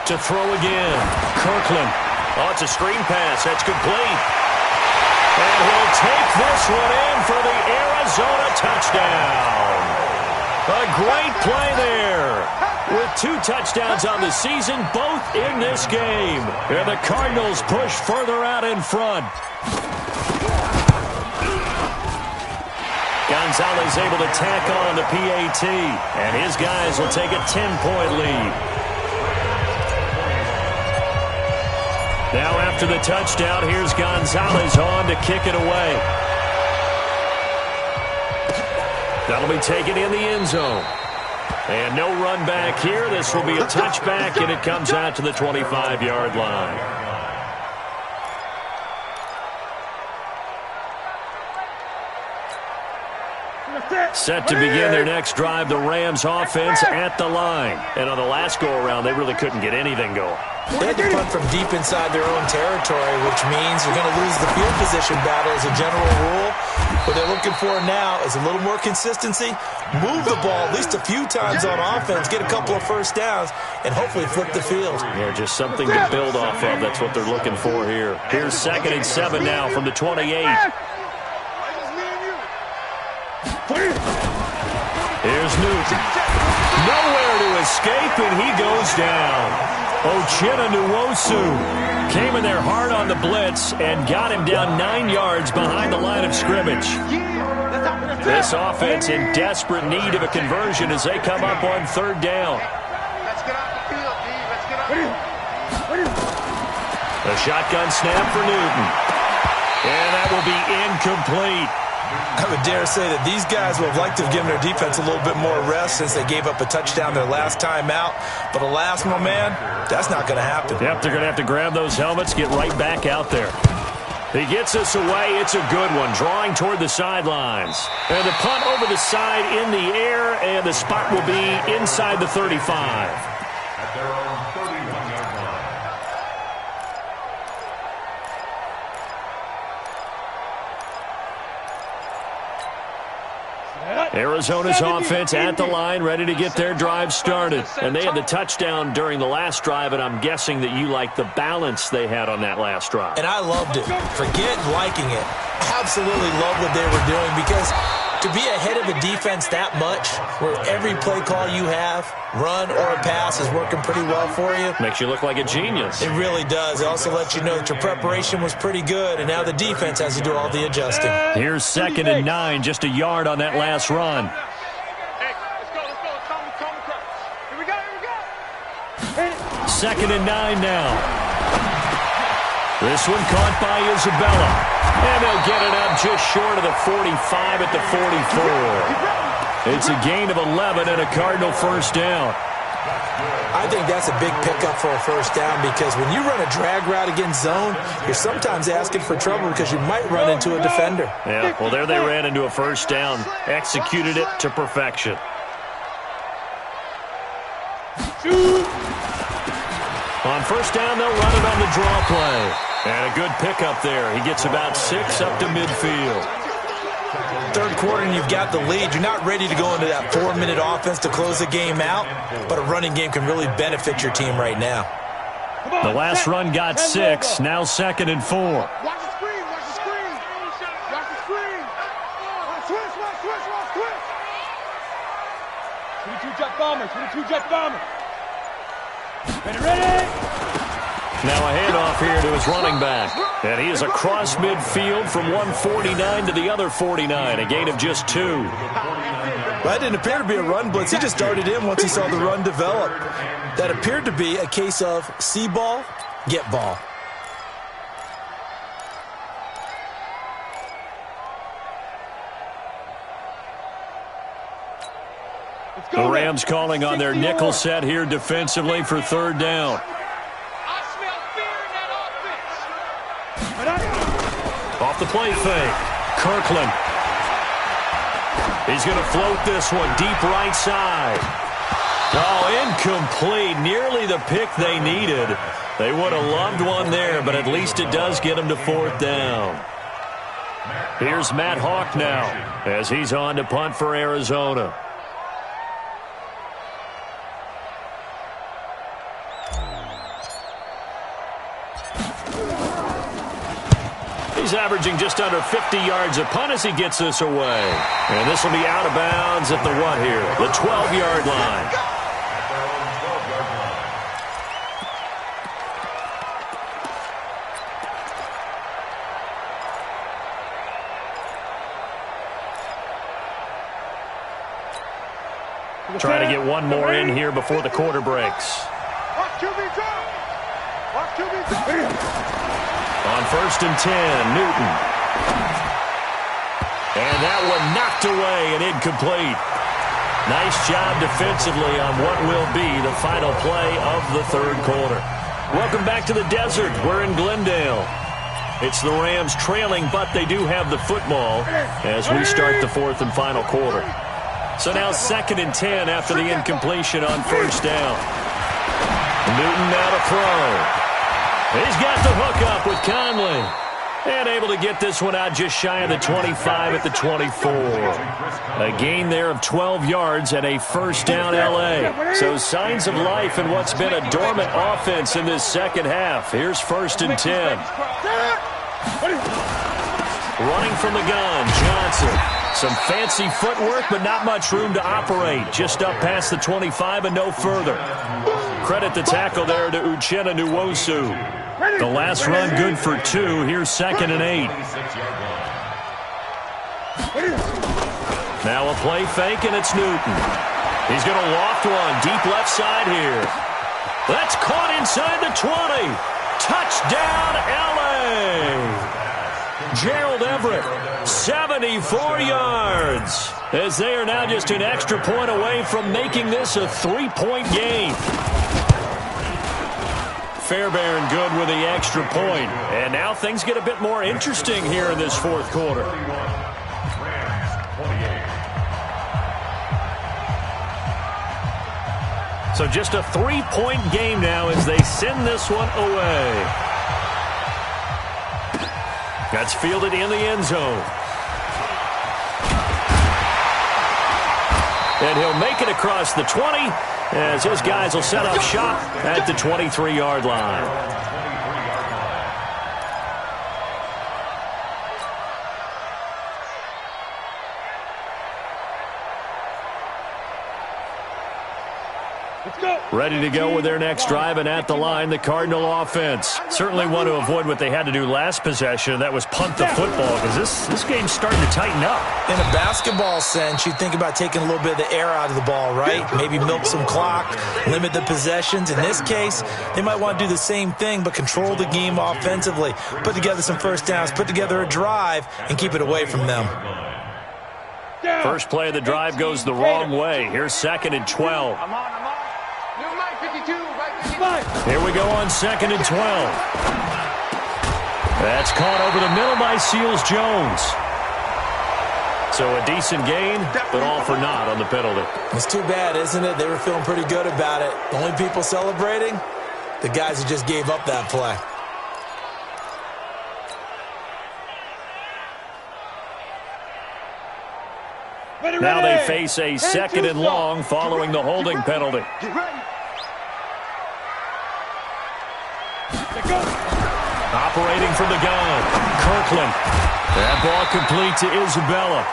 To throw again. Kirkland. Oh, it's a screen pass. That's complete. And he'll take this one in for the Arizona touchdown. A great play there. With 2 touchdowns on the season, both in this game. And the Cardinals push further out in front. Gonzalez able to tack on the PAT, and his guys will take a 10-point lead. Now after the touchdown, here's Gonzalez on to kick it away. That'll be taken in the end zone. And no run back here. This will be a touchback, and it comes out to the 25-yard line. Set to begin their next drive, the Rams offense at the line. And on the last go-around, they really couldn't get anything going. They had to punt from deep inside their own territory, which means you're going to lose the field position battle as a general rule. What they're looking for now is a little more consistency, move the ball at least a few times on offense, get a couple of 1st downs, and hopefully flip the field. Yeah, just something to build off of. That's what they're looking for here. Here's 2nd and 7 now from the 28. Here's Newton. Nowhere to escape, and he goes down. Uchenna Nwosu came in there hard on the blitz and got him down 9 yards behind the line of scrimmage. This offense in desperate need of a conversion as they come up on 3rd down. Let's get off the field, D. Let's get off the field. A shotgun snap for Newton. And that will be incomplete. I would dare say that these guys would have liked to have given their defense a little bit more rest since they gave up a touchdown their last time out. But alas, my man, that's not going to happen. Yep, they're going to have to grab those helmets, get right back out there. He gets us away. It's a good one, drawing toward the sidelines. And the punt over the side in the air, and the spot will be inside the 35. At their own 31-yard line. Arizona's offense at the line, ready to get their drive started. And they had the touchdown during the last drive, and I'm guessing that you like the balance they had on that last drive. And I loved it. Forget liking it. Absolutely love what they were doing, because to be ahead of a defense that much, where every play call you have, run or a pass, is working pretty well for you. Makes you look like a genius. It really does. It also lets you know that your preparation was pretty good, and now the defense has to do all the adjusting. Here's 2nd and 9, just a yard on that last run. Hey, let's go. Calm across. Here we go. 2nd and 9 now. This one caught by Isabella. And they'll get it up just short of the 45 at the 44. It's a gain of 11 and a Cardinal first down. I think that's a big pickup for a first down, because when you run a drag route against zone, you're sometimes asking for trouble because you might run into a defender. Yeah, well, there they ran into a first down. Executed it to perfection. On first down, they'll run it on the draw play. And a good pickup there. He gets about 6 up to midfield. Third quarter and you've got the lead. You're not ready to go into that 4-minute offense to close the game out, but a running game can really benefit your team right now. The last run got 6. Now 2nd and 4. Watch the screen. Watch the screen. Watch the screen. Switch. 22 jet bomber. Ready. Now a handoff here to his running back. And he is across midfield from one 49 to the other 49. A gain of just 2. That didn't appear to be a run blitz. He just darted in once he saw the run develop. That appeared to be a case of see ball, get ball. The Rams calling on their nickel set here defensively for 3rd down. Off the play fake. Kirkland. He's going to float this one deep right side. Oh, incomplete. Nearly the pick they needed. They would have loved one there, but at least it does get them to 4th down. Here's Matt Hawk now as he's on to punt for Arizona. He's averaging just under 50 yards a punt as he gets this away. And this will be out of bounds at the what here? The 12-yard line. Trying to get one more in here before the quarter breaks. On 1st and 10, Newton. And that one knocked away and incomplete. Nice job defensively on what will be the final play of the 3rd quarter. Welcome back to the desert. We're in Glendale. It's the Rams trailing, but they do have the football as we start the 4th and final quarter. So now 2nd and 10 after the incompletion on 1st down. Newton now to throw. He's got the hook up with Conley. And able to get this one out just shy of the 25 at the 24. A gain there of 12 yards and a first down L.A. So signs of life in what's been a dormant offense in this second half. Here's 1st and 10. Running from the gun, Johnson. Some fancy footwork, but not much room to operate. Just up past the 25 and no further. Credit the tackle there to Uchenna Nwosu. The last run good for 2. Here's 2nd and 8. Now a play fake, and it's Newton. He's going to loft one deep left side here. That's caught inside the 20. Touchdown, L.A. Gerald Everett, 74 yards, as they are now just an extra point away from making this a 3-point game. Fairbairn good with the extra point. And now things get a bit more interesting here in this fourth quarter. So just a 3-point game now as they send this one away. That's fielded in the end zone. And he'll make it across the 20 as his guys will set up shop at the 23-yard line. Ready to go with their next drive, and at the line, the Cardinal offense. Certainly want to avoid what they had to do last possession. That was punt the football, because this game's starting to tighten up. In a basketball sense, you think about taking a little bit of the air out of the ball, right? Maybe milk some clock, limit the possessions. In this case, they might want to do the same thing, but control the game offensively. Put together some first downs, put together a drive, and keep it away from them. First play of the drive goes the wrong way. Here's 2nd and 12. Here we go on 2nd and 12. That's caught over the middle by Seals-Jones. So a decent gain, but all for naught on the penalty. It's too bad, isn't it? They were feeling pretty good about it. The only people celebrating, the guys who just gave up that play. Now they face a 2nd and long following the holding penalty. Operating from the gun, Kirkland. That ball complete to Isabella.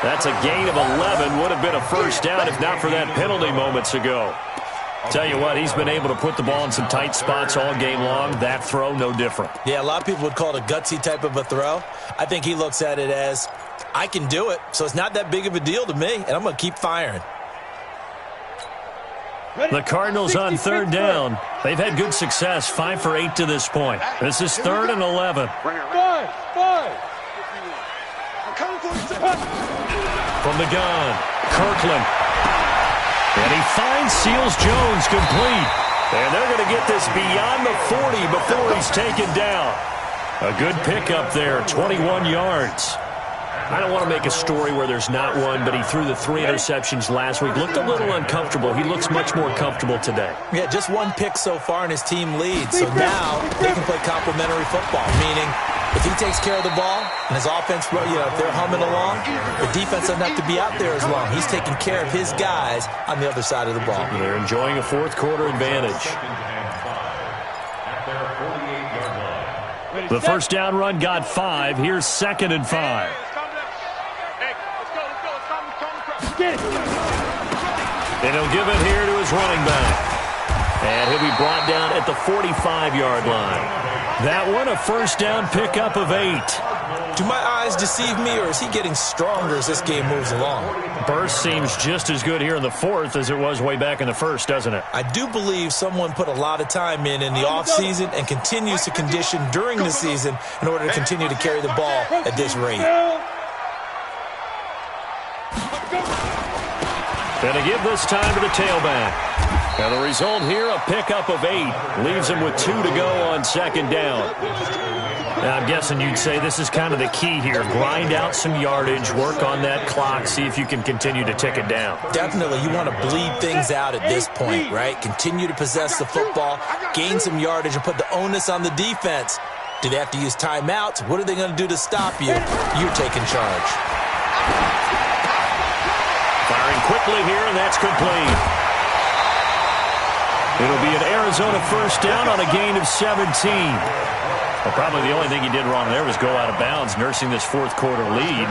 That's a gain of 11. Would have been a first down if not for that penalty moments ago. Tell you what, he's been able to put the ball in some tight spots all game long. That throw, no different. Yeah, a lot of people would call it a gutsy type of a throw. I think he looks at it as, I can do it, so it's not that big of a deal to me, and I'm going to keep firing. The Cardinals on 3rd down. They've had good success, 5 for 8 to this point. This is 3rd and 11. From the gun, Kirkland. And he finds Seals-Jones complete. And they're going to get this beyond the 40 before he's taken down. A good pickup there, 21 yards. I don't want to make a story where there's not one, but he threw the 3 interceptions last week. Looked a little uncomfortable. He looks much more comfortable today. Yeah, just 1 pick so far, and his team leads. So now they can play complementary football, meaning if he takes care of the ball and his offense, if they're humming along, the defense doesn't have to be out there as long. He's taking care of his guys on the other side of the ball. They're enjoying a fourth quarter advantage. The first down run got 5. Here's 2nd and 5. And he'll give it here to his running back. And he'll be brought down at the 45-yard line. That one, a first down pickup of 8. Do my eyes deceive me, or is he getting stronger as this game moves along? Burst seems just as good here in the 4th as it was way back in the 1st, doesn't it? I do believe someone put a lot of time in the offseason and continues to condition during the season in order to continue to carry the ball at this rate. And to give this time to the tailback. Now the result here, a pickup of 8. Leaves him with 2 to go on 2nd down. Now I'm guessing you'd say this is kind of the key here. Grind out some yardage, work on that clock, see if you can continue to tick it down. Definitely. You want to bleed things out at this point, right? Continue to possess the football, gain some yardage, and put the onus on the defense. Do they have to use timeouts? What are they going to do to stop you? You're taking charge. Firing quickly here, and that's complete. It'll be an Arizona first down on a gain of 17. Well, probably the only thing he did wrong there was go out of bounds, nursing this fourth quarter lead.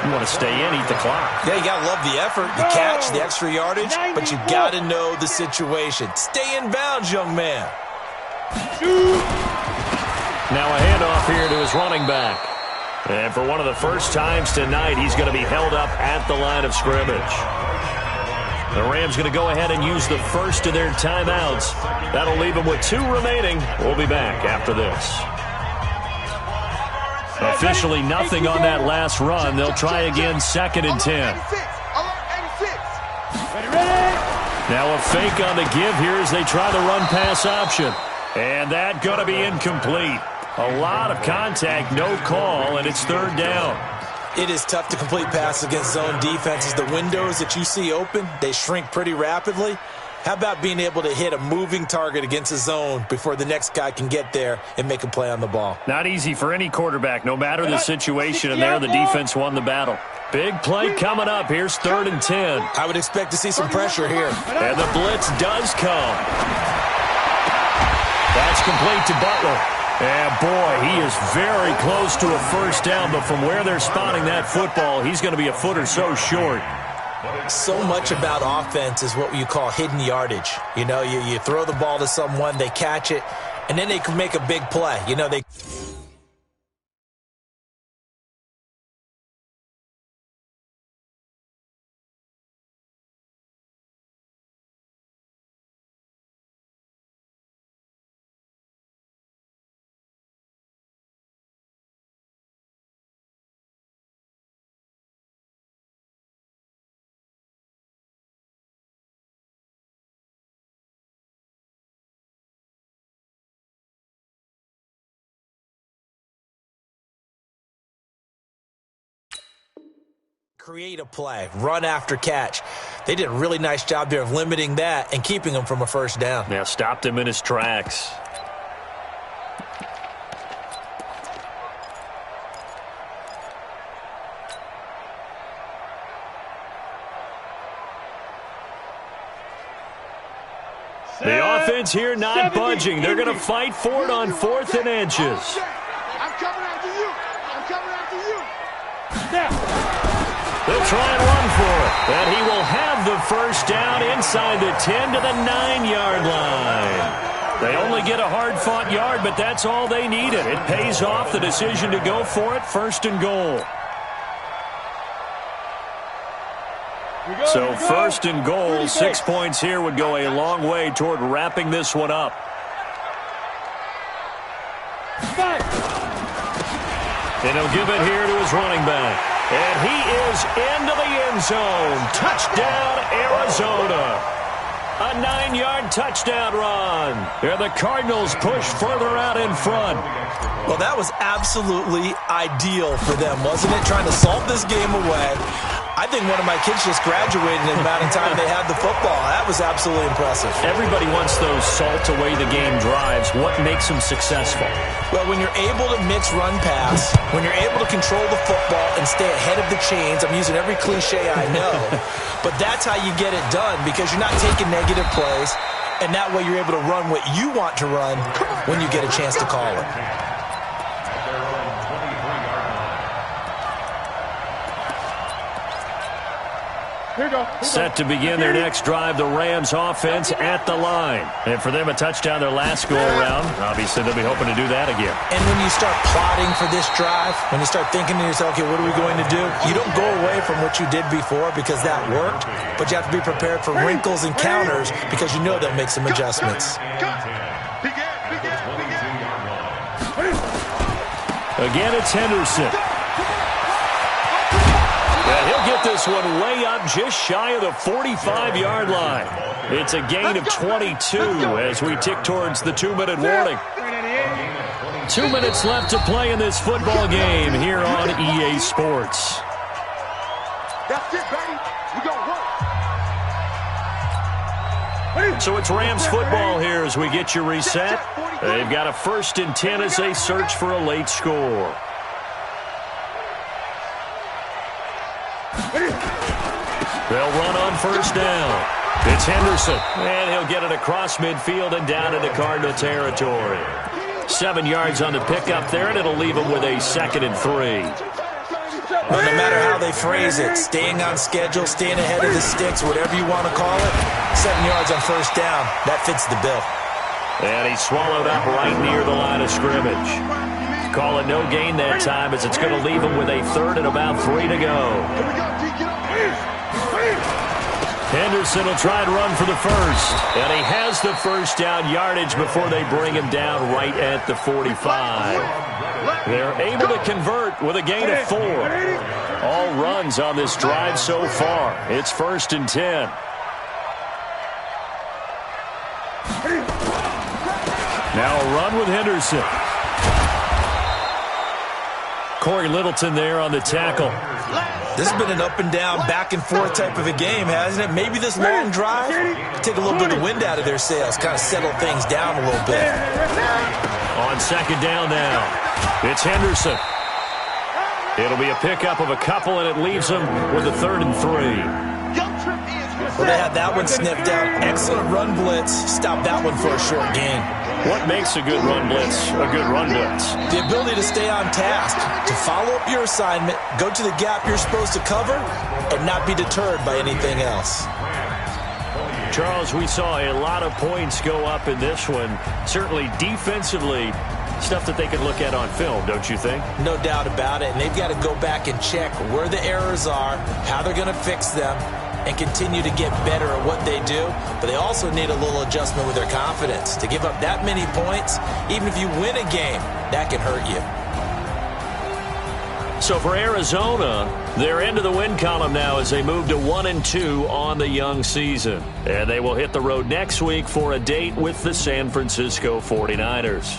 You want to stay in, eat the clock. Yeah, you got to love the effort, the catch, the extra yardage, but you got to know the situation. Stay in bounds, young man. Now a handoff here to his running back. And for one of the first times tonight, he's going to be held up at the line of scrimmage. The Rams going to go ahead and use the first of their timeouts. That'll leave them with 2 remaining. We'll be back after this. Officially nothing on that last run. They'll try again, 2nd and 10. Now a fake on the give here as they try the run-pass option. And that going to be incomplete. A lot of contact, no call, and it's third down. It is tough to complete passes against zone defenses. The windows that you see open, they shrink pretty rapidly. How about being able to hit a moving target against a zone before the next guy can get there and make a play on the ball? Not easy for any quarterback, no matter the situation, and there the defense won the battle. Big play coming up. Here's 3rd and 10. I would expect to see some pressure here. And the blitz does come. That's complete to Butler. And, boy, he is very close to a first down, but from where they're spotting that football, he's going to be a foot or so short. So much about offense is what you call hidden yardage. You know, you throw the ball to someone, they catch it, and then they can make a big play. You know, they... create a play, run after catch. They did a really nice job there of limiting that and keeping him from a first down. Yeah, stopped him in his tracks. The offense here not budging. They're going to fight for it on 4th and inches. I'm coming after you. I'm coming after you. Now. They'll try and run for it. And he will have the first down inside the 10 to the 9-yard line. They only get a hard-fought yard, but that's all they needed. It pays off the decision to go for it, 1st and goal. So 1st and goal, 6 points here would go a long way toward wrapping this one up. And he'll give it here to his running back. And he is into the end zone. Touchdown, Arizona. A 9-yard touchdown run. And the Cardinals push further out in front. Well, that was absolutely ideal for them, wasn't it? Trying to salt this game away. I think one of my kids just graduated in the amount of time they had the football. That was absolutely impressive. Everybody wants those salt-away-the-game drives. What makes them successful? Well, when you're able to mix run-pass, when you're able to control the football and stay ahead of the chains, I'm using every cliche I know, but that's how you get it done because you're not taking negative plays, and that way you're able to run what you want to run when you get a chance to call it. Set to begin their next drive, the Rams offense at the line. And for them, a touchdown their last go-around. Obviously, they'll be hoping to do that again. And when you start plotting for this drive, when you start thinking to yourself, okay, what are we going to do? You don't go away from what you did before because that worked, but you have to be prepared for wrinkles and counters because you know they'll make some adjustments. Again, it's Henderson. And he'll get this one way up just shy of the 45-yard line. It's a gain of 22 as we tick towards the 2-minute warning. 2 minutes left to play in this football game here on EA Sports. That's it, baby. We gonna work. So it's Rams football here as we get you reset. They've got a 1st and 10 as they search for a late score. They'll run on 1st down. It's Henderson, and he'll get it across midfield and down into Cardinal territory. 7 yards on the pickup there, and it'll leave him with a 2nd and 3. Well, no matter how they phrase it, staying on schedule, staying ahead of the sticks, whatever you want to call it, 7 yards on 1st down, that fits the bill. And he's swallowed up right near the line of scrimmage. Call it no gain that time as it's going to leave him with a 3rd and about 3 to go. Henderson will try and run for the 1st. And he has the 1st down yardage before they bring him down right at the 45. They're able to convert with a gain of 4. All runs on this drive so far. It's 1st and 10. Now a run with Henderson. Corey Littleton there on the tackle. This has been an up-and-down, back-and-forth type of a game, hasn't it? Maybe this long drive take a little bit of the wind out of their sails, kind of settle things down a little bit. On second down now, it's Henderson. It'll be a pickup of a couple, and it leaves them with a 3rd and 3. Well, they had that one sniffed out. Excellent run blitz. Stop that one for a short gain. What makes a good run blitz a good run blitz? The ability to stay on task, to follow up your assignment, go to the gap you're supposed to cover, and not be deterred by anything else. Charles, we saw a lot of points go up in this one. Certainly defensively, stuff that they could look at on film, don't you think? No doubt about it. And they've got to go back and check where the errors are, how they're going to fix them, and continue to get better at what they do. But they also need a little adjustment with their confidence. To give up that many points, even if you win a game, that can hurt you. So for Arizona, they're into the win column now as they move to 1-2 on the young season. And they will hit the road next week for a date with the San Francisco 49ers.